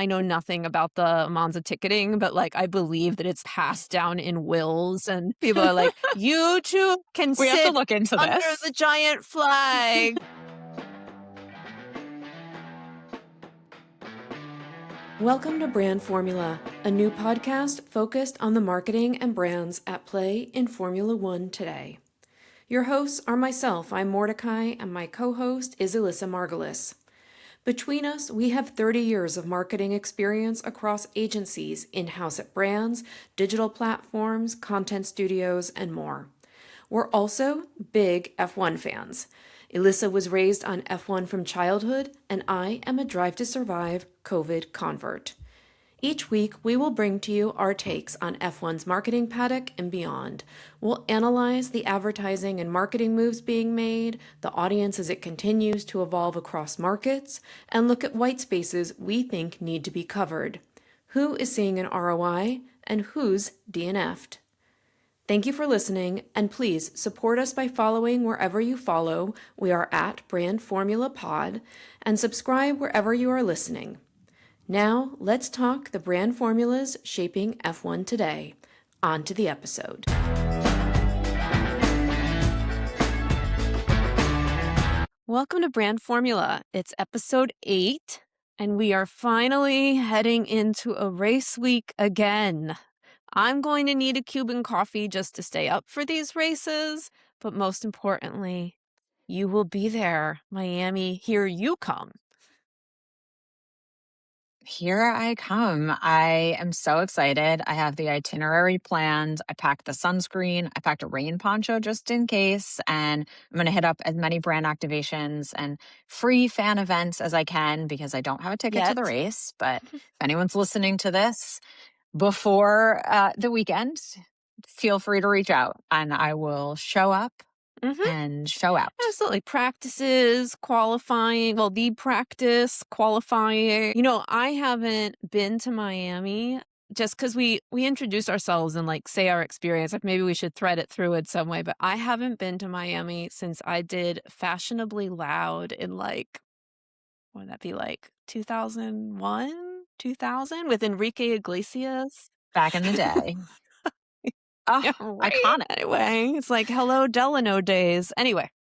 I know nothing about the Monza ticketing, but like I believe that it's passed down in wills and people are like, you too can We have to sit look into under this. the giant flag. Welcome to Brand Formula, a new podcast focused on the marketing and brands at play in Formula One today. Your hosts are myself, I'm Mordecai, and my co-host is Elyssa Margulis. Between us, we have 30 years of marketing experience across agencies, in-house at brands, digital platforms, content studios, and more. We're also big F1 fans. Elyssa was raised on F1 from childhood, and I am a Drive to Survive COVID convert. Each week, we will bring to you our takes on F1's marketing paddock and beyond. We'll analyze the advertising and marketing moves being made, the audience as it continues to evolve across markets, and look at white spaces we think need to be covered. Who is seeing an ROI, and who's DNF'd? Thank you for listening, and please support us by following wherever you follow. We are at Brand Formula Pod, and subscribe wherever you are listening. Now, let's talk the brand formulas shaping F1 today. On to the episode. Welcome to Brand Formula. It's episode 8, and we are finally heading into a race week again. I'm going to need a Cuban coffee just to stay up for these races, but most importantly, you will be there. Miami, here you come. Here I come. I am so excited. I have the itinerary planned. I packed the sunscreen. I packed a rain poncho just in case. And I'm going to hit up as many brand activations and free fan events as I can because I don't have a ticket to the Yet. race. But if anyone's listening to this before the weekend, feel free to reach out and I will show up and show out. Absolutely. Practices, qualifying, well, the practice, qualifying. You know, I haven't been to Miami just because we introduce ourselves and like say our experience. Like maybe we should thread it through in some way, but I haven't been to Miami since I did Fashionably Loud in like, what would that be like 2001, 2000 with Enrique Iglesias? Back in the day. Oh, Yeah, right. iconic. Anyway, it's like hello Delano days. Anyway.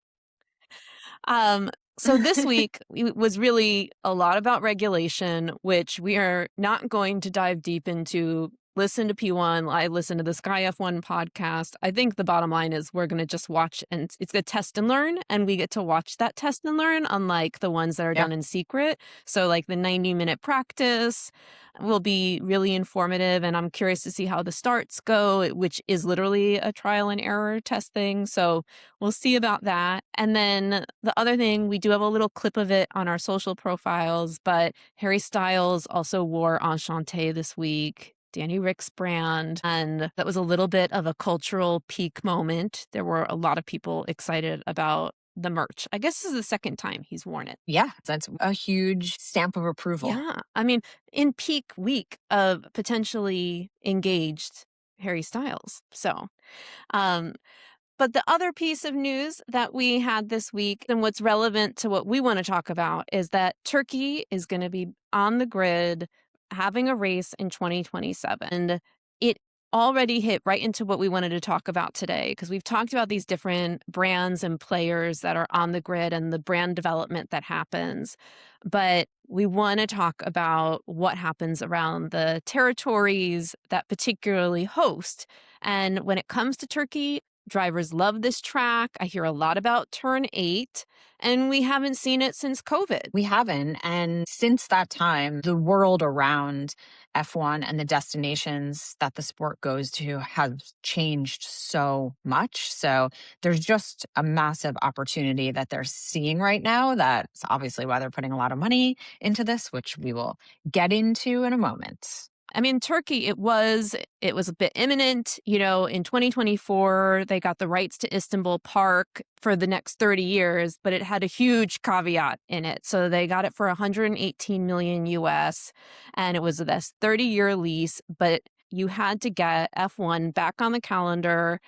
So this week was really a lot about regulation, which we are not going to dive deep into. Listen to P1. I listen to the Sky F1 podcast. I think the bottom line is we're going to just watch, and it's a test and learn, and we get to watch that test and learn, unlike the ones that are done in secret. So like the 90-minute practice will be really informative, and I'm curious to see how the starts go, which is literally a trial and error testing. So we'll see about that. And then the other thing, we do have a little clip of it on our social profiles, but Harry Styles also wore Enchanté this week, Danny Rick's brand, and that was a little bit of a cultural peak moment. There were a lot of people excited about the merch. I guess this is the second time he's worn it. Yeah, that's a huge stamp of approval. Yeah. I mean, in peak week of potentially engaged Harry Styles. So, but the other piece of news that we had this week and what's relevant to what we want to talk about is that Turkey is going to be on the grid having a race in 2027. And it already hit right into what we wanted to talk about today because we've talked about these different brands and players that are on the grid and the brand development that happens. But we want to talk about what happens around the territories that particularly host. And when it comes to Turkey, drivers love this track. I hear a lot about Turn 8, and we haven't seen it since COVID. We haven't. And since that time, the world around F1 and the destinations that the sport goes to have changed so much. So there's just a massive opportunity that they're seeing right now. That's obviously why they're putting a lot of money into this, which we will get into in a moment. I mean, Turkey, it was a bit imminent. You know, in 2024, they got the rights to Istanbul Park for the next 30 years, but it had a huge caveat in it. So they got it for 118 million US, and it was this 30-year lease, but you had to get F1 back on the calendar,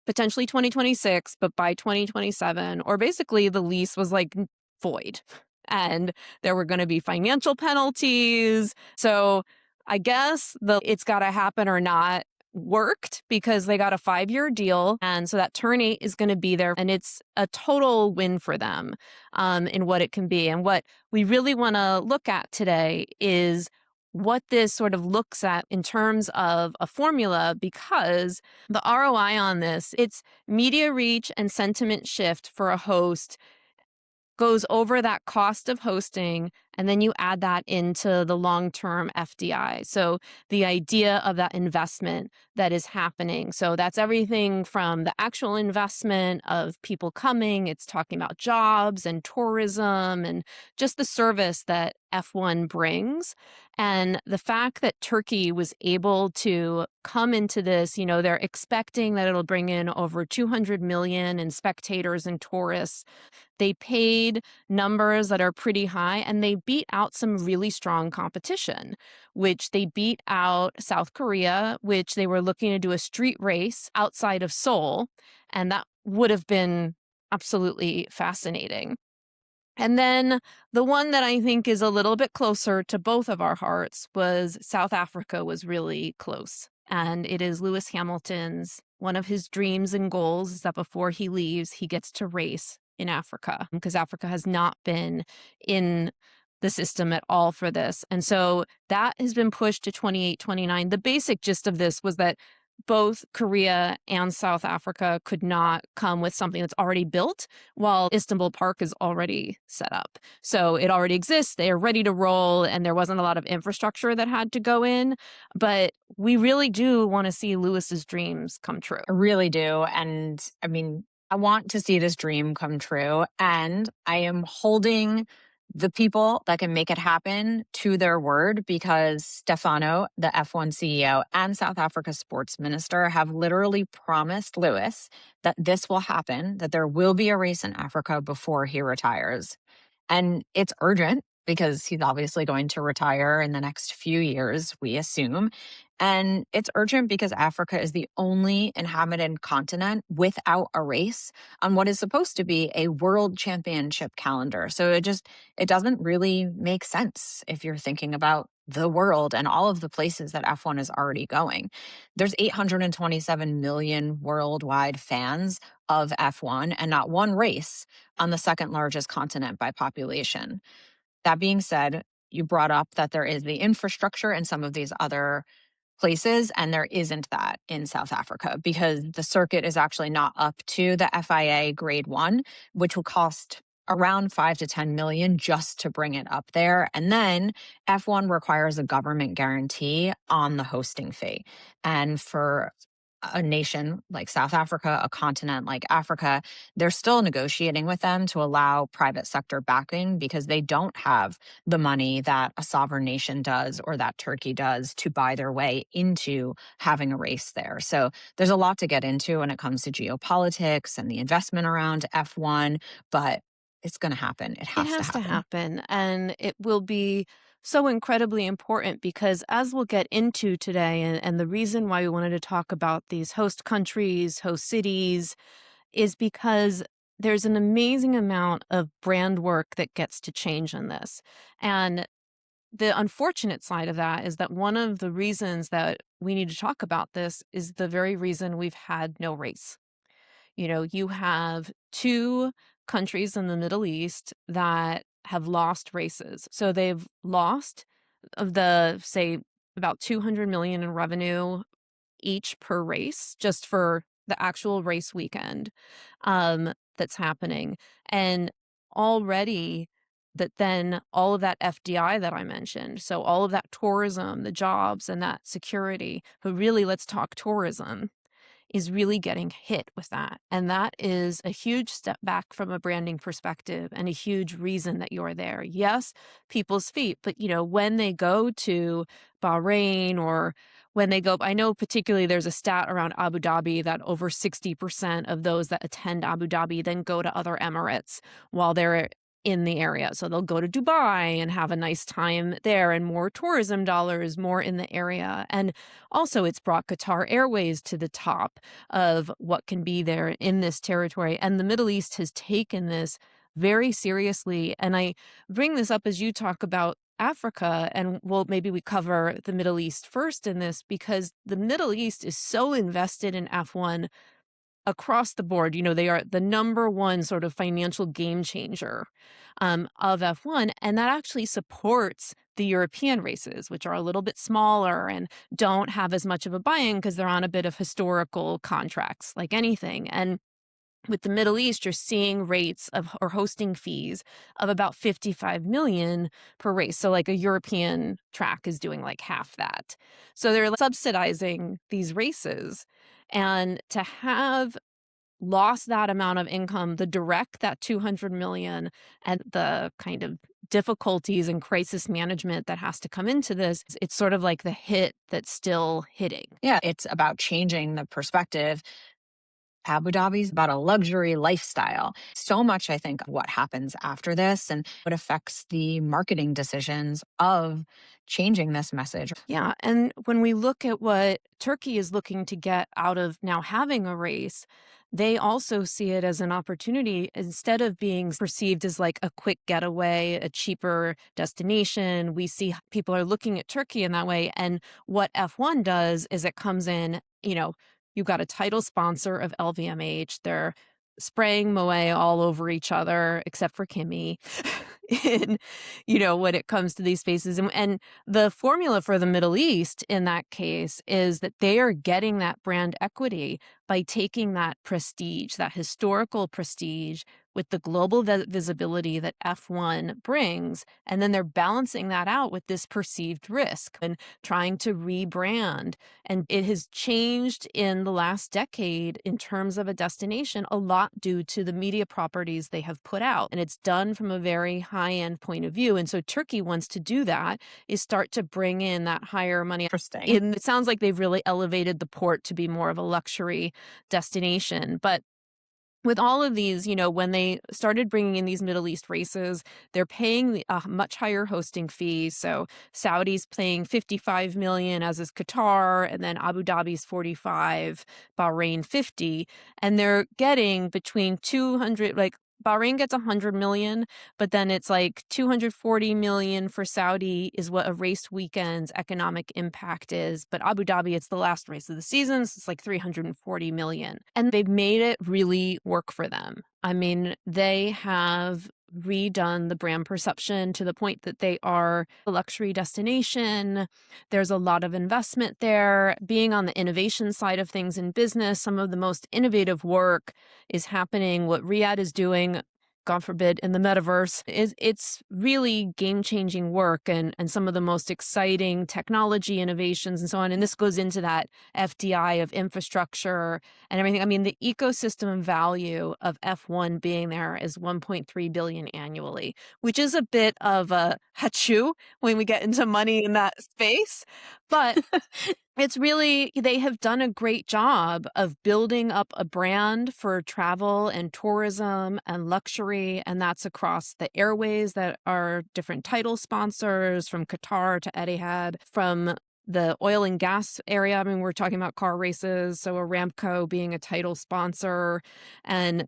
potentially 2026, but by 2027, or basically the lease was like void. and there were going to be financial penalties. So I guess the it's got to happen or not worked because they got a 5-year deal. And so that turn 8 is going to be there. And it's a total win for them in what it can be. And what we really want to look at today is what this sort of looks at in terms of a formula, because the ROI on this, it's media reach and sentiment shift for a host goes over that cost of hosting, and then you add that into the long-term FDI. So the idea of that investment that is happening. So that's everything from the actual investment of people coming, it's talking about jobs and tourism and just the service that F1 brings. And the fact that Turkey was able to come into this, they're expecting that it'll bring in over 200 million in spectators and tourists. They paid numbers that are pretty high, and they beat out some really strong competition, which they beat out South Korea, which they were looking to do a street race outside of Seoul, and that would have been absolutely fascinating. And then the one that I think is a little bit closer to both of our hearts was South Africa was really close. And it is Lewis Hamilton's, one of his dreams and goals is that before he leaves, he gets to race in Africa, because Africa has not been in the system at all for this. And so that has been pushed to 28, 29. The basic gist of this was that both Korea and South Africa could not come with something that's already built, while Istanbul Park is already set up. So it already exists, they are ready to roll, and there wasn't a lot of infrastructure that had to go in. But we really do want to see Lewis's dreams come true. I really do. And I mean, I want to see this dream come true. And I am holding the people that can make it happen to their word, because Stefano, the F1 CEO, and South Africa's sports minister have literally promised Lewis that this will happen, that there will be a race in Africa before he retires. And it's urgent because he's obviously going to retire in the next few years, we assume. And it's urgent because Africa is the only inhabited continent without a race on what is supposed to be a world championship calendar. So it doesn't really make sense if you're thinking about the world and all of the places that F1 is already going. There's 827 million worldwide fans of F1 and not one race on the second largest continent by population. That being said, you brought up that there is the infrastructure in some of these other places, and there isn't that in South Africa because the circuit is actually not up to the FIA grade 1, which will cost around 5 to 10 million just to bring it up there. And then F1 requires a government guarantee on the hosting fee. And for a nation like South Africa, a continent like Africa, they're still negotiating with them to allow private sector backing because they don't have the money that a sovereign nation does or that Turkey does to buy their way into having a race there. So there's a lot to get into when it comes to geopolitics and the investment around F1, but it's going to happen. It It has to has to happen. happen, and it will be so incredibly important because, as we'll get into today, and the reason why we wanted to talk about these host countries, host cities, is because there's an amazing amount of brand work that gets to change in this. And the unfortunate side of that is that one of the reasons that we need to talk about this is the very reason we've had no race. You have two countries in the Middle East that have lost races. So they've lost of the, say, about 200 million in revenue each per race, just for the actual race weekend that's happening. And already that then all of that FDI that I mentioned, so all of that tourism, the jobs and that security, but really let's talk tourism, is really getting hit with that. And that is a huge step back from a branding perspective and a huge reason that you're there. Yes, people's feet, but when they go to Bahrain or when they go, I know particularly there's a stat around Abu Dhabi that over 60% of those that attend Abu Dhabi then go to other Emirates while they're in the area. So they'll go to Dubai and have a nice time there, and more tourism dollars, more in the area. And also it's brought Qatar Airways to the top of what can be there in this territory. And the Middle East has taken this very seriously. And I bring this up as you talk about Africa, and well, maybe we cover the Middle East first in this because the Middle East is so invested in F1 across the board. They are the number one sort of financial game changer of F1, and that actually supports the European races, which are a little bit smaller and don't have as much of a buy-in because they're on a bit of historical contracts, like anything. And with the Middle East, you're seeing rates of or hosting fees of about 55 million per race. So like a European track is doing like half that. So they're subsidizing these races. And to have lost that amount of income, the direct, that 200 million, and the kind of difficulties and crisis management that has to come into this, it's sort of like the hit that's still hitting. Yeah, it's about changing the perspective. Abu Dhabi's about a luxury lifestyle. So much, I think, of what happens after this and what affects the marketing decisions of changing this message. Yeah. And when we look at what Turkey is looking to get out of now having a race, they also see it as an opportunity instead of being perceived as like a quick getaway, a cheaper destination. We see people are looking at Turkey in that way. And what F1 does is it comes in, you've got a title sponsor of LVMH. They're spraying Moe all over each other, except for Kimmy. in, when it comes to these spaces. And the formula for the Middle East in that case is that they are getting that brand equity by taking that prestige, that historical prestige, with the global visibility that F1 brings. And then they're balancing that out with this perceived risk and trying to rebrand. And it has changed in the last decade in terms of a destination, a lot due to the media properties they have put out. And it's done from a very high-end point of view. And so Turkey wants to do that, is start to bring in that higher money. Interesting. It sounds like they've really elevated the port to be more of a luxury destination. But with all of these, when they started bringing in these Middle East races, they're paying a much higher hosting fee. So Saudi's paying 55 million, as is Qatar, and then Abu Dhabi's 45, Bahrain 50, and they're getting between 200, like Bahrain gets 100 million, but then it's like 240 million for Saudi is what a race weekend's economic impact is. But Abu Dhabi, it's the last race of the season, so it's like 340 million. And they've made it really work for them. I mean, they have redone the brand perception to the point that they are a luxury destination. There's a lot of investment there. Being on the innovation side of things in business, some of the most innovative work is happening. What Riyadh is doing, God forbid, in the metaverse, it's really game-changing work and some of the most exciting technology innovations and so on. And this goes into that FDI of infrastructure and everything. I mean, the ecosystem value of F1 being there is 1.3 billion annually, which is a bit of a hachu when we get into money in that space. But it's really, they have done a great job of building up a brand for travel and tourism and luxury. And that's across the airways that are different title sponsors, from Qatar to Etihad, from the oil and gas area. I mean, we're talking about car races. So Aramco being a title sponsor, and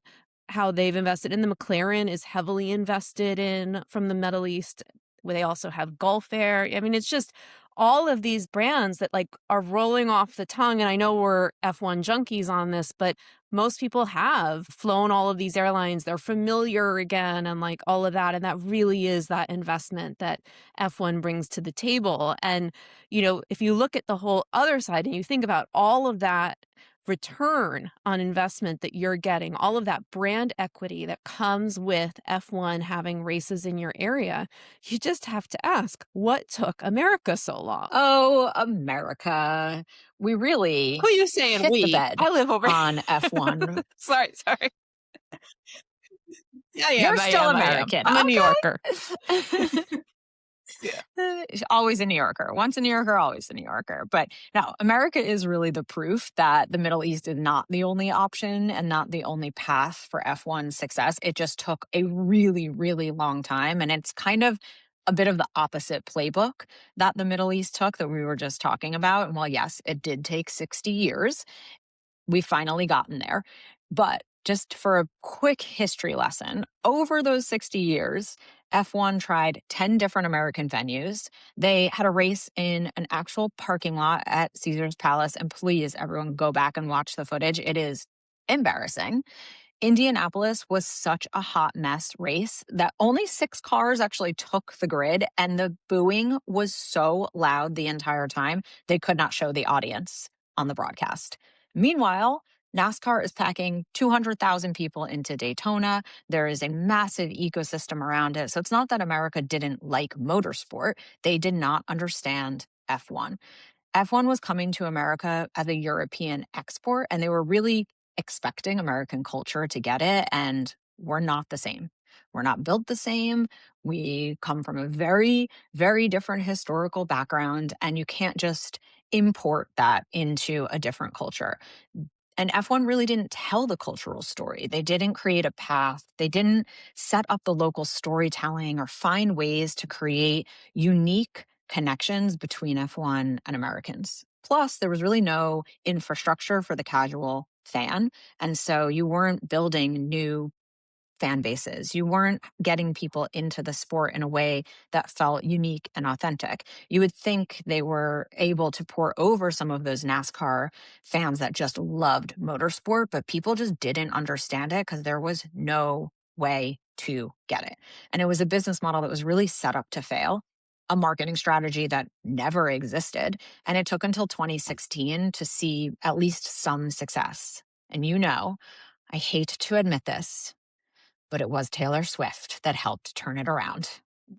how they've invested in the McLaren is heavily invested in from the Middle East, where they also have Gulf Air. I mean, it's just all of these brands that like are rolling off the tongue. And I know we're F1 junkies on this, but most people have flown all of these airlines. They're familiar again and like all of that. And that really is that investment that F1 brings to the table. And, if you look at the whole other side and you think about all of that return on investment that you're getting, all of that brand equity that comes with F1 having races in your area, you just have to ask, what took America so long? Oh, America. We really Who are you saying hit the we? bed I live over on F1. Sorry. Yeah, You're still I am. American. I'm a New Yorker. Always a New Yorker. Once a New Yorker, always a New Yorker. But no, America is really the proof that the Middle East is not the only option and not the only path for F1 success. It just took a really, really long time. And it's kind of a bit of the opposite playbook that the Middle East took that we were just talking about. And while, yes, it did take 60 years, we've finally gotten there. But Just for a quick history lesson, over those 60 years, F1 tried 10 different American venues. They had a race in an actual parking lot at Caesar's Palace. And please, everyone, go back and watch the footage. It is embarrassing. Indianapolis was such a hot mess race that only 6 cars actually took the grid, and the booing was so loud the entire time, they could not show the audience on the broadcast. Meanwhile, NASCAR is packing 200,000 people into Daytona. There is a massive ecosystem around it. So it's not that America didn't like motorsport, they did not understand F1. F1 was coming to America as a European export, and they were really expecting American culture to get it. And we're not the same. We're not built the same. We come from a very, very different historical background, and you can't just import that into a different culture. And F1 really didn't tell the cultural story. They didn't create a path. They didn't set up the local storytelling or find ways to create unique connections between F1 and Americans. Plus, there was really no infrastructure for the casual fan. And so you weren't building new fan bases. You weren't getting people into the sport in a way that felt unique and authentic. You would think they were able to pour over some of those NASCAR fans that just loved motorsport, but people just didn't understand it because there was no way to get it. And it was a business model that was really set up to fail, a marketing strategy that never existed. And it took until 2016 to see at least some success. And I hate to admit this, but it was Taylor Swift that helped turn it around.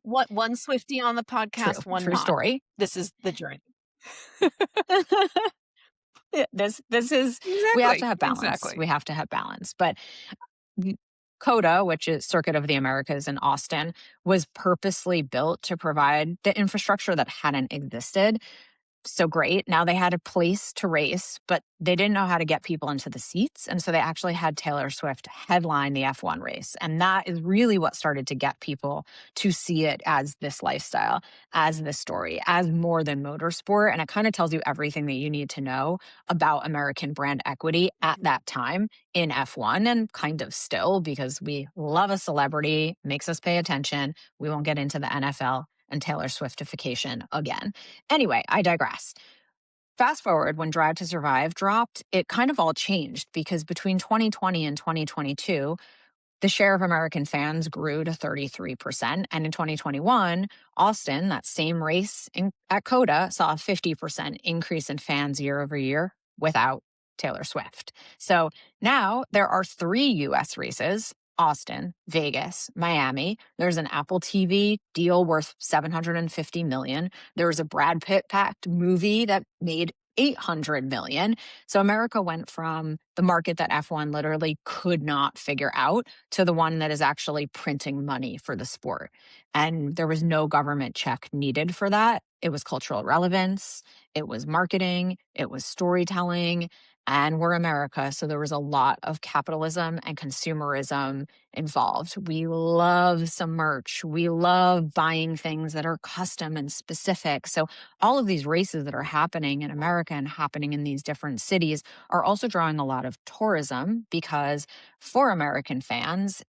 What, one Swiftie on the podcast, one True not. story. This is the journey. This is we have to have balance. Exactly. We have to have balance. But CODA, which is Circuit of the Americas in Austin, was purposely built to provide the infrastructure that hadn't existed. So great. Now they had a place to race, but they didn't know how to get people into the seats. And so they actually had Taylor Swift headline the F1 race. And that is really what started to get people to see it as this lifestyle, as this story, as more than motorsport. And it kind of tells you everything that you need to know about American brand equity at that time in F1, and kind of still, because we love a celebrity, makes us pay attention. We won't get into the NFL and Taylor Swiftification again. Anyway, I digress. Fast forward, when Drive to Survive dropped, it kind of all changed, because between 2020 and 2022, the share of American fans grew to 33%. And in 2021, Austin, that same race at CODA, saw a 50% increase in fans year over year without Taylor Swift. So now there are 3 US races: Austin, Vegas, Miami. There's an Apple TV deal worth $750 million. There was a Brad Pitt-backed movie that made $800 million. So America went from the market that F1 literally could not figure out to the one that is actually printing money for the sport. And there was no government check needed for that. It was cultural relevance, it was marketing, it was storytelling, and we're America. So there was a lot of capitalism and consumerism involved. We love some merch. We love buying things that are custom and specific. So all of these races that are happening in America and happening in these different cities are also drawing a lot of tourism, because for American fans,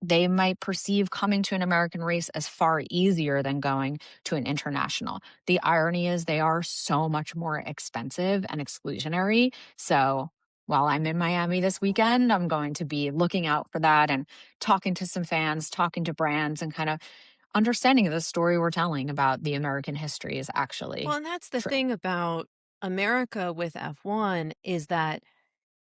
they might perceive coming to an American race as far easier than going to an international. The irony is they are so much more expensive and exclusionary. So while I'm in Miami this weekend, I'm going to be looking out for that and talking to some fans, talking to brands, and kind of understanding the story we're telling about the American history is actually Well, and that's the true. thing about America with F1, is that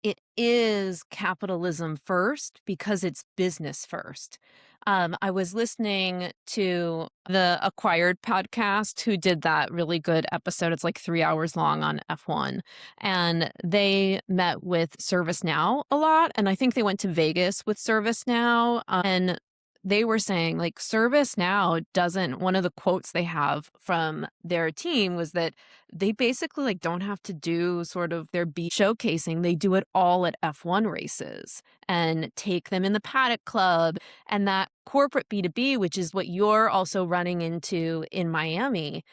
it is capitalism first because it's business first. I was listening to the Acquired podcast, who did that really good episode. It's like 3 hours long on F1. And they met with ServiceNow a lot. And I think they went to Vegas with ServiceNow. And they were saying, like, ServiceNow doesn't, one of the quotes they have from their team was that they basically like don't have to do sort of their B showcasing. They do it all at F1 races and take them in the paddock club, and that corporate B2B, which is what you're also running into in Miami,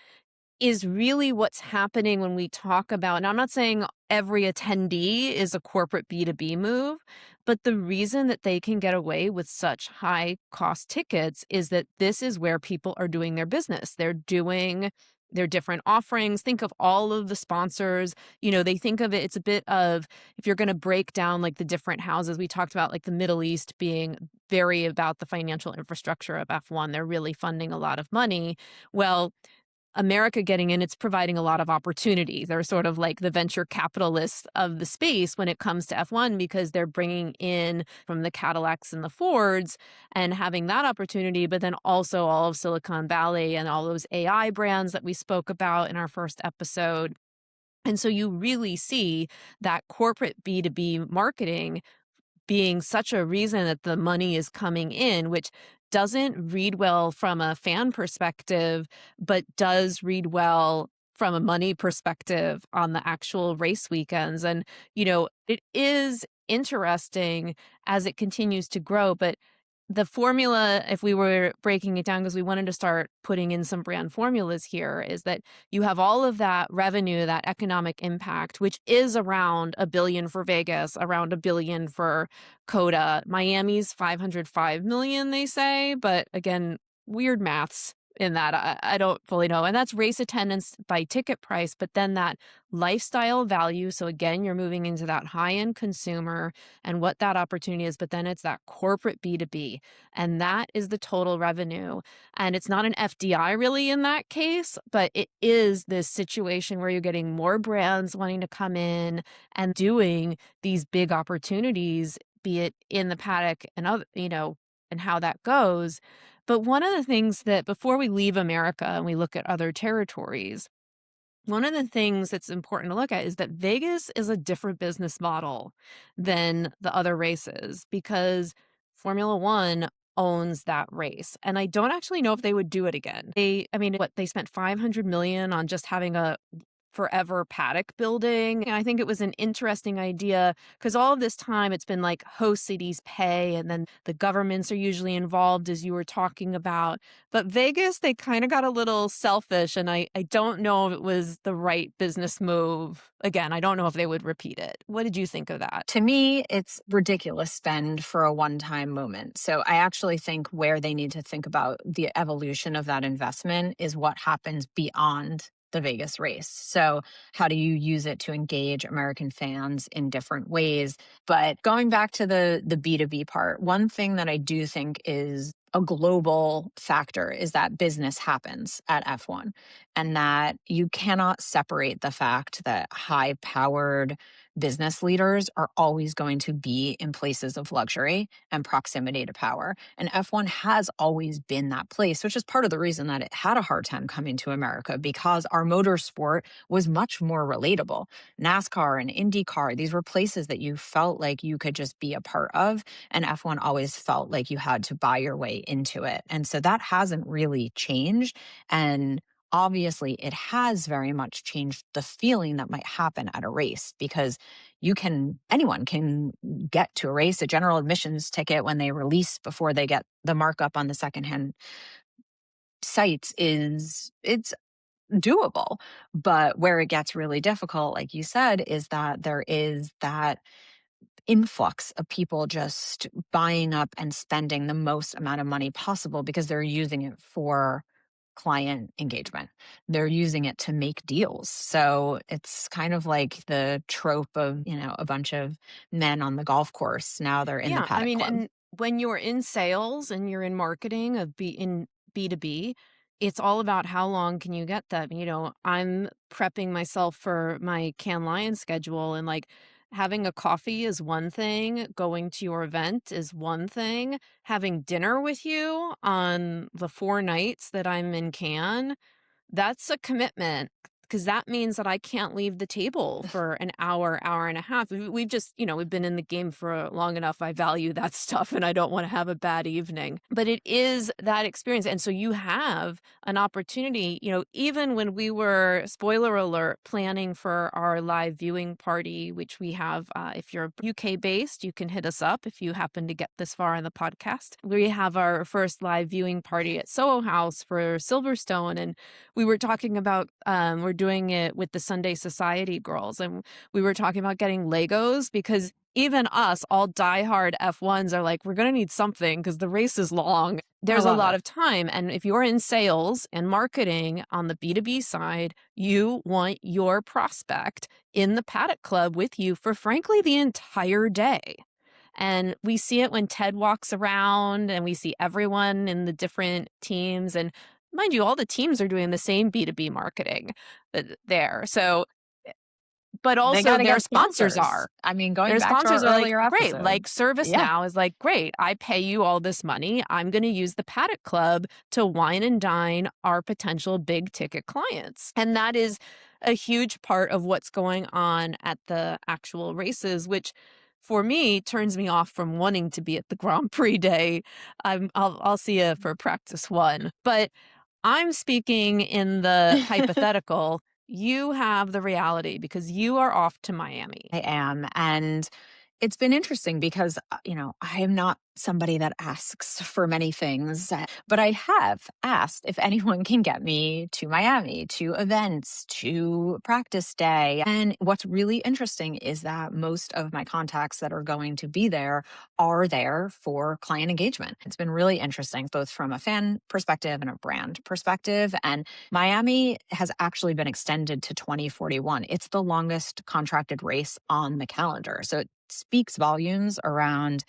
is really what's happening when we talk about, and I'm not saying every attendee is a corporate B2B move, But the reason that they can get away with such high cost tickets is that this is where people are doing their business. They're doing their different offerings. Think of all of the sponsors. They think of it, it's a bit of, if you're going to break down like the different houses, we talked about like the Middle East being very about the financial infrastructure of F1. They're really funding a lot of money. Well, America getting in, it's providing a lot of opportunity. They're sort of like the venture capitalists of the space when it comes to F1 because they're bringing in from the Cadillacs and the Fords and having that opportunity, but then also all of Silicon Valley and all those AI brands that we spoke about in our first episode. And so you really see that corporate B2B marketing being such a reason that the money is coming in, which doesn't read well from a fan perspective, but does read well from a money perspective on the actual race weekends. And, it is interesting as it continues to grow, but the formula, if we were breaking it down, because we wanted to start putting in some brand formulas here, is that you have all of that revenue, that economic impact, which is around $1 billion for Vegas, around $1 billion for Coda. Miami's 505 million, they say, but again, weird maths in that. I don't fully know. And that's race attendance by ticket price, but then that lifestyle value. So again, you're moving into that high-end consumer and what that opportunity is, but then it's that corporate B2B, and that is the total revenue. And it's not an FDI really in that case, but it is this situation where you're getting more brands wanting to come in and doing these big opportunities, be it in the paddock and other, and how that goes. But one of the things that before we leave America and we look at other territories, one of the things that's important to look at is that Vegas is a different business model than the other races because Formula One owns that race. And I don't actually know if they would do it again. They spent $500 million on just having a forever paddock building. And I think it was an interesting idea because all of this time it's been like host cities pay and then the governments are usually involved, as you were talking about. But Vegas, they kind of got a little selfish, and I don't know if it was the right business move. Again, I don't know if they would repeat it. What did you think of that? To me, it's ridiculous spend for a one-time moment. So I actually think where they need to think about the evolution of that investment is what happens beyond the Vegas race. So how do you use it to engage American fans in different ways? But going back to the B2B part, one thing that I do think is a global factor is that business happens at F1 and that you cannot separate the fact that high-powered business leaders are always going to be in places of luxury and proximity to power. And F1 has always been that place, which is part of the reason that it had a hard time coming to America because our motorsport was much more relatable. NASCAR and IndyCar, these were places that you felt like you could just be a part of. And F1 always felt like you had to buy your way into it. And so that hasn't really changed. And obviously, it has very much changed the feeling that might happen at a race because anyone can get to a race. A general admissions ticket when they release before they get the markup on the secondhand sites it's doable. But where it gets really difficult, like you said, is that there is that influx of people just buying up and spending the most amount of money possible because they're using it for client engagement. They're using it to make deals. So it's kind of like the trope of, a bunch of men on the golf course. Now they're in the Yeah, paddock club. and when you're in sales and you're in marketing in B2B, it's all about how long can you get them. I'm prepping myself for my Cannes Lions schedule, and like having a coffee is one thing, going to your event is one thing, having dinner with you on the 4 nights that I'm in Cannes, that's a commitment because that means that I can't leave the table for an hour, hour and a half. We've just, we've been in the game for long enough. I value that stuff and I don't want to have a bad evening. But it is that experience. And so you have an opportunity, even when we were, spoiler alert, planning for our live viewing party, which we have, if you're UK based, you can hit us up if you happen to get this far in the podcast. We have our first live viewing party at Soho House for Silverstone. And we were talking about, we're doing it with the Sunday Society girls. And we were talking about getting Legos because even us, all diehard F1s are like, we're going to need something because the race is long. There's a love lot it. of time. And if you're in sales and marketing on the B2B side, you want your prospect in the paddock club with you for, frankly, the entire day. And we see it when Ted walks around and we see everyone in the different teams. And mind you, all the teams are doing the same B2B marketing there. So, but They also got to their get sponsors sponsors. are. I mean, going Their back to our sponsors are like, earlier great, episode. like Yeah. ServiceNow is like, great, I pay you all this money. I'm going to use the Paddock Club to wine and dine our potential big ticket clients. And that is a huge part of what's going on at the actual races, which for me turns me off from wanting to be at the Grand Prix day. I'll see you for practice one. But I'm speaking in the hypothetical. You have the reality because you are off to Miami. I am. And it's been interesting because, I am not somebody that asks for many things, but I have asked if anyone can get me to Miami, to events, to practice day. And what's really interesting is that most of my contacts that are going to be there are there for client engagement. It's been really interesting, both from a fan perspective and a brand perspective. And Miami has actually been extended to 2041. It's the longest contracted race on the calendar. So it speaks volumes around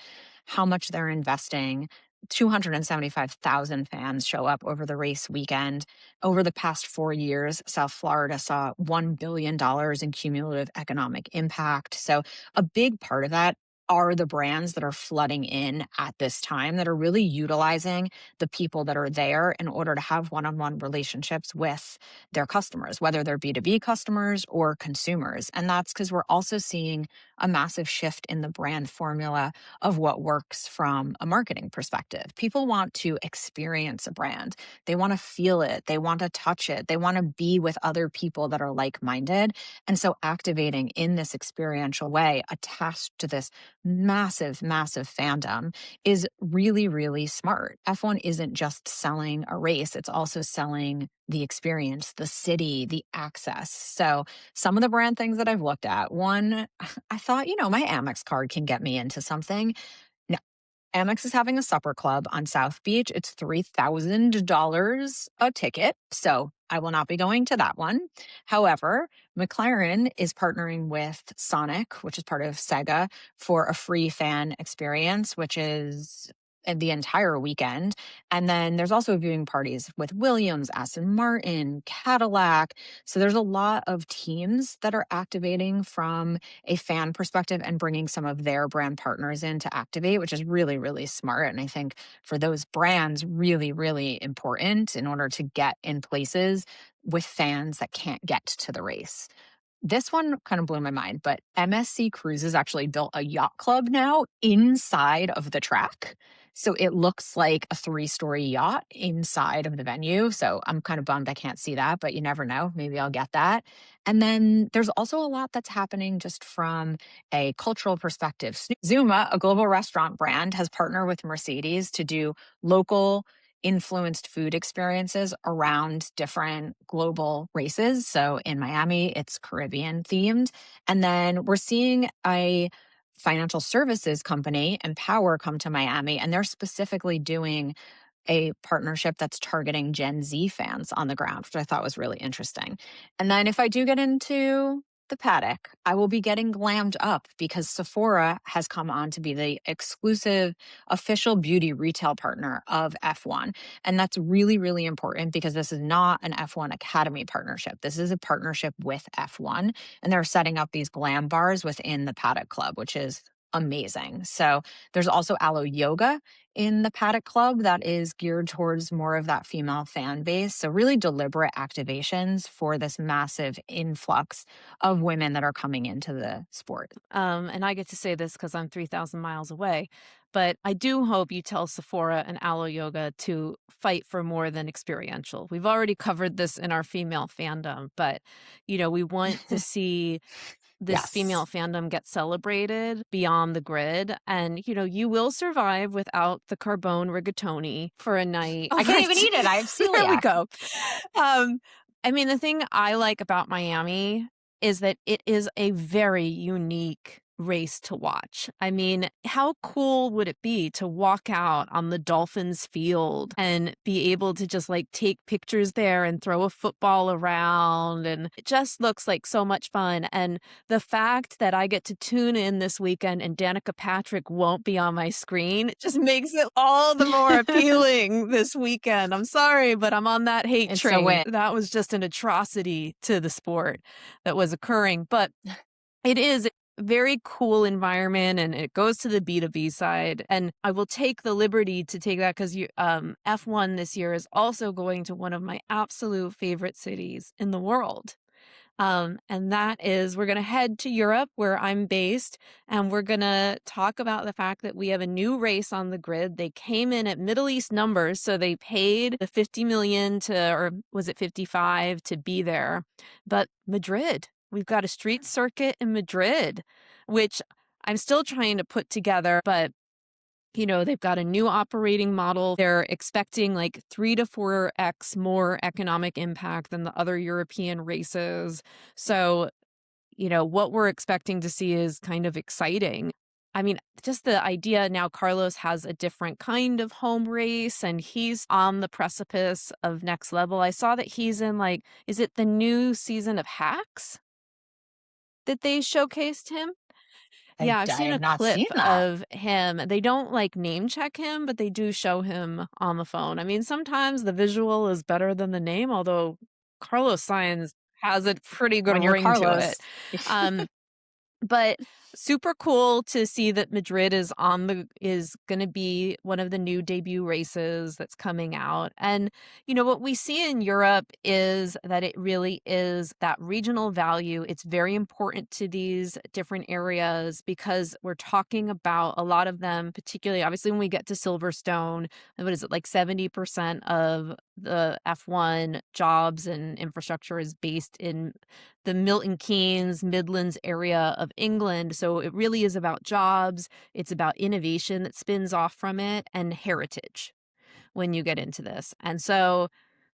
how much they're investing. 275,000 fans show up over the race weekend. Over the past 4 years, South Florida saw $1 billion in cumulative economic impact. So, a big part of that are the brands that are flooding in at this time that are really utilizing the people that are there in order to have one on one relationships with their customers, whether they're B2B customers or consumers. And that's because we're also seeing a massive shift in the brand formula of what works from a marketing perspective. People want to experience a brand. They want to feel it. They want to touch it. They want to be with other people that are like-minded. And so activating in this experiential way attached to this massive, massive fandom is really, really smart. F1 isn't just selling a race. It's also selling the experience, the city, the access. So some of the brand things that I've looked at, one, I thought, my Amex card can get me into something. No, Amex is having a supper club on South Beach. It's $3,000 a ticket. So I will not be going to that one. However, McLaren is partnering with Sonic, which is part of Sega, for a free fan experience, which is the entire weekend. And then there's also viewing parties with Williams, Aston Martin, Cadillac. So there's a lot of teams that are activating from a fan perspective and bringing some of their brand partners in to activate, which is really, really smart. And I think for those brands, really, really important in order to get in places with fans that can't get to the race. This one kind of blew my mind, but MSC Cruises actually built a yacht club now inside of the track. So it looks like a 3-story yacht inside of the venue. So I'm kind of bummed I can't see that, but you never know. Maybe I'll get that. And then there's also a lot that's happening just from a cultural perspective. Zuma, a global restaurant brand, has partnered with Mercedes to do local influenced food experiences around different global races. So in Miami, it's Caribbean themed. And then we're seeing a financial services company, Empower, come to Miami, and they're specifically doing a partnership that's targeting Gen Z fans on the ground, which I thought was really interesting. And then if I do get into the paddock, I will be getting glammed up because Sephora has come on to be the exclusive official beauty retail partner of F1. And that's really, really important because this is not an F1 Academy partnership. This is a partnership with F1. And they're setting up these glam bars within the paddock club, which is amazing. So there's also Aloe Yoga in the paddock club that is geared towards more of that female fan base. So really deliberate activations for this massive influx of women that are coming into the sport. And I get to say this because I'm 3,000 miles away, but I do hope you tell Sephora and Aloe Yoga to fight for more than experiential. We've already covered this in our female fandom, but we want to see this Yes. female fandom get celebrated beyond the grid. And, you will survive without the carbone rigatoni for a night. I can't even eat it. I have celiac. There we go. The thing I like about Miami is that it is a very unique race to watch. I mean, how cool would it be to walk out on the Dolphins field and be able to just like take pictures there and throw a football around? And it just looks like so much fun. And the fact that I get to tune in this weekend and Danica Patrick won't be on my screen just makes it all the more appealing this weekend. I'm sorry, but I'm on that hate It's a train. win. That was just an atrocity to the sport that was occurring. But it is a very cool environment, and it goes to the B2B side. And I will take the liberty to take that because F1 this year is also going to one of my absolute favorite cities in the world. And that is, we're going to head to Europe where I'm based, and we're going to talk about the fact that we have a new race on the grid. They came in at Middle East numbers, so they paid the 50 million to, or was it 55 to be there. But Madrid, we've got a street circuit in Madrid, which I'm still trying to put together, but they've got a new operating model. They're expecting like 3 to 4x more economic impact than the other European races. So, what we're expecting to see is kind of exciting. I mean, just the idea now Carlos has a different kind of home race and he's on the precipice of next level. I saw that he's in is it the new season of Hacks that they showcased him? Yeah, I've I seen have a not clip seen that. of him. They don't name check him, but they do show him on the phone. I mean, sometimes the visual is better than the name, although Carlos Sainz has a pretty good When you're ring to Carlos. it. But super cool to see that Madrid is going to be one of the new debut races that's coming out. And what we see in Europe is that it really is that regional value. It's very important to these different areas because we're talking about a lot of them, particularly obviously when we get to Silverstone, what is it, 70% of the F1 jobs and infrastructure is based in the Milton Keynes, Midlands area of England. So it really is about jobs. It's about innovation that spins off from it and heritage when you get into this. And so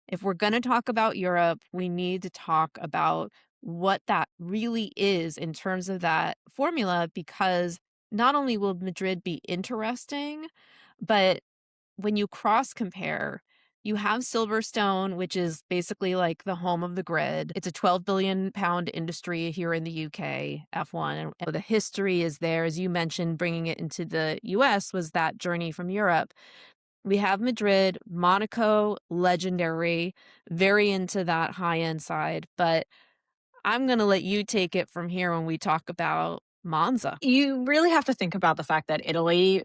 if we're going to talk about Europe, we need to talk about what that really is in terms of that formula, because not only will Madrid be interesting, but when you cross compare, you have Silverstone, which is basically like the home of the grid. It's a 12 billion pound industry here in the UK, F1. And the history is there. As you mentioned, bringing it into the US was that journey from Europe. We have Madrid, Monaco, legendary, very into that high end side. But I'm going to let you take it from here when we talk about Monza. You really have to think about the fact that Italy,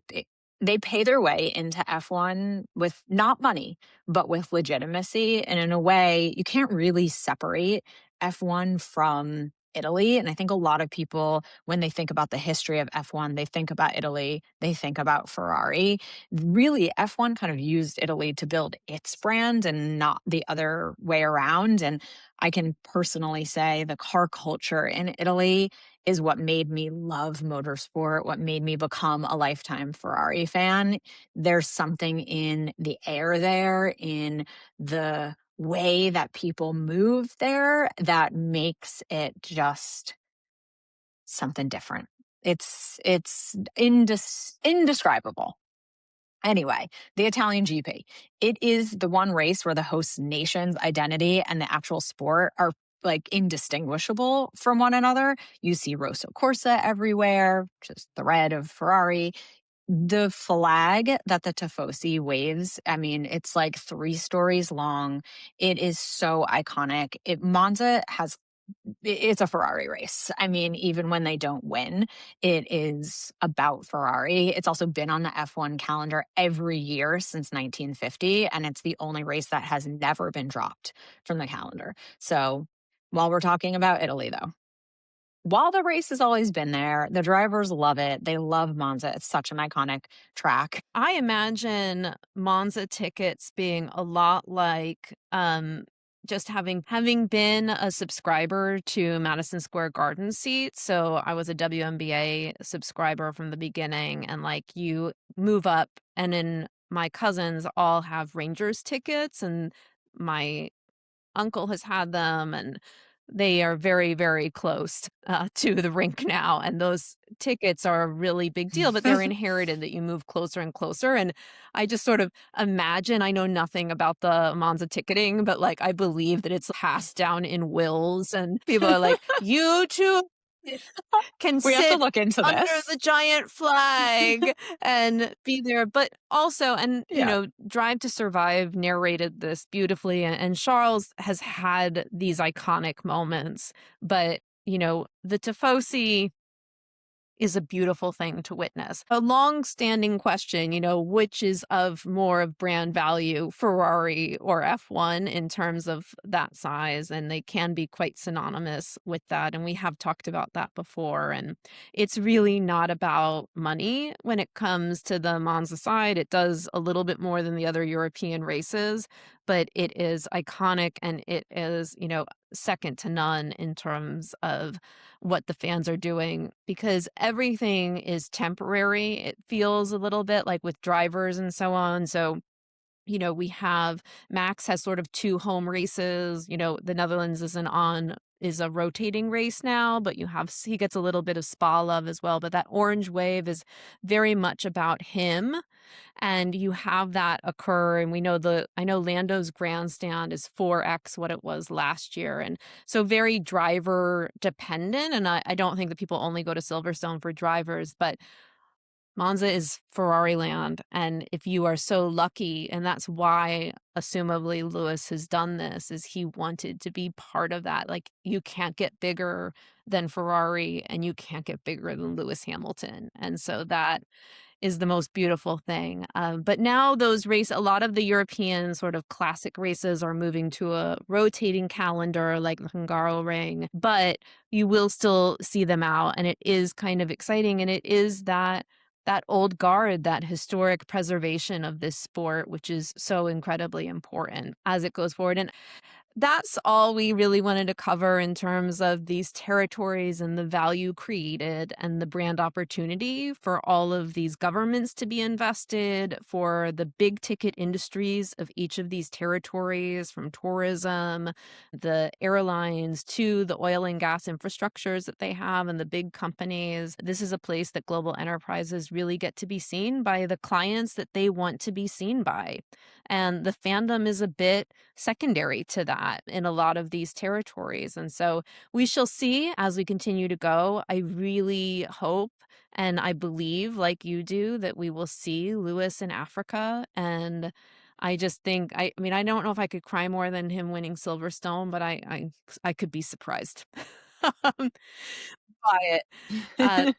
they pay their way into F1 with not money, but with legitimacy. And in a way, you can't really separate F1 from Italy. And I think a lot of people, when they think about the history of F1, they think about Italy, they think about Ferrari. Really, F1 kind of used Italy to build its brand and not the other way around. And I can personally say the car culture in Italy is what made me love motorsport, what made me become a lifetime Ferrari fan. There's something in the air there, in the way that people move there that makes it just something different. It's indescribable. Anyway, the Italian GP. It is the one race where the host nation's identity and the actual sport are indistinguishable from one another. You see Rosso Corsa everywhere, just the red of Ferrari. The flag that the Tifosi waves, I mean, it's 3 stories long. It is so iconic. Monza has it's a Ferrari race. I mean, even when they don't win, it is about Ferrari. It's also been on the F1 calendar every year since 1950, and it's the only race that has never been dropped from the calendar. So while we're talking about Italy, though, while the race has always been there, the drivers love it. They love Monza. It's such an iconic track. I imagine Monza tickets being a lot like just having been a subscriber to Madison Square Garden seats. So I was a WNBA subscriber from the beginning, and you move up, and then my cousins all have Rangers tickets, and my uncle has had them, and they are very, very close to the rink now. And those tickets are a really big deal, but they're inherited that you move closer and closer. And I just sort of imagine, I know nothing about the Monza ticketing, but like I believe that it's passed down in wills and people are like, you too can We have to sit look into under this. the giant flag and be there. But also, and Yeah. Drive to Survive narrated this beautifully, and Charles has had these iconic moments. But, the Tifosi is a beautiful thing to witness. A long-standing question, which is of more of brand value, Ferrari or F1 in terms of that size, and they can be quite synonymous with that, and we have talked about that before, and it's really not about money when it comes to the Monza side. It does a little bit more than the other European races, but it is iconic and it is, second to none in terms of what the fans are doing because everything is temporary. It feels a little bit like with drivers and so on. So, we have Max has sort of two home races. The Netherlands is a rotating race now, but he gets a little bit of spa love as well. But that orange wave is very much about him. And you have that occur, and I know Lando's grandstand is 4x what it was last year, and so very driver dependent, and I don't think that people only go to Silverstone for drivers, but Monza is Ferrari land, and if you are so lucky, and that's why assumably Lewis has done this, is he wanted to be part of that. Like, you can't get bigger than Ferrari, and you can't get bigger than Lewis Hamilton, and so that is the most beautiful thing. But now a lot of the European sort of classic races are moving to a rotating calendar like the Hungaroring, but you will still see them out, and it is kind of exciting, and it is that old guard, that historic preservation of this sport, which is so incredibly important as it goes forward. And that's all we really wanted to cover in terms of these territories and the value created and the brand opportunity for all of these governments to be invested, for the big ticket industries of each of these territories, from tourism, the airlines, to the oil and gas infrastructures that they have and the big companies. This is a place that global enterprises really get to be seen by the clients that they want to be seen by. And the fandom is a bit secondary to that in a lot of these territories. And so we shall see as we continue to go. I really hope and I believe, like you do, that we will see Lewis in Africa. And I just think, I mean, I don't know if I could cry more than him winning Silverstone, but I could be surprised by it. Uh,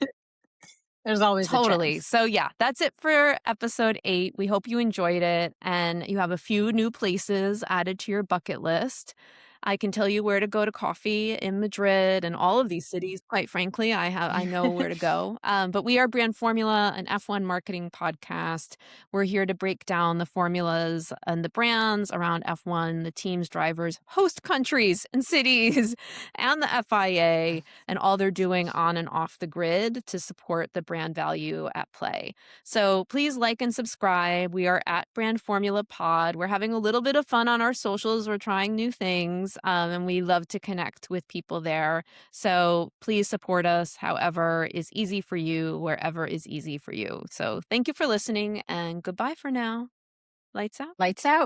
There's always a Totally. chance. So yeah, that's it for episode 8. We hope you enjoyed it and you have a few new places added to your bucket list. I can tell you where to go to coffee in Madrid and all of these cities. Quite frankly, I know where to go. But we are Brand Formula, an F1 marketing podcast. We're here to break down the formulas and the brands around F1, the teams, drivers, host countries and cities, and the FIA, and all they're doing on and off the grid to support the brand value at play. So please like and subscribe. We are at Brand Formula Pod. We're having a little bit of fun on our socials. We're trying new things, and we love to connect with people there. So please support us however is easy for you, wherever is easy for you. So thank you for listening, and goodbye for now. Lights out. Lights out.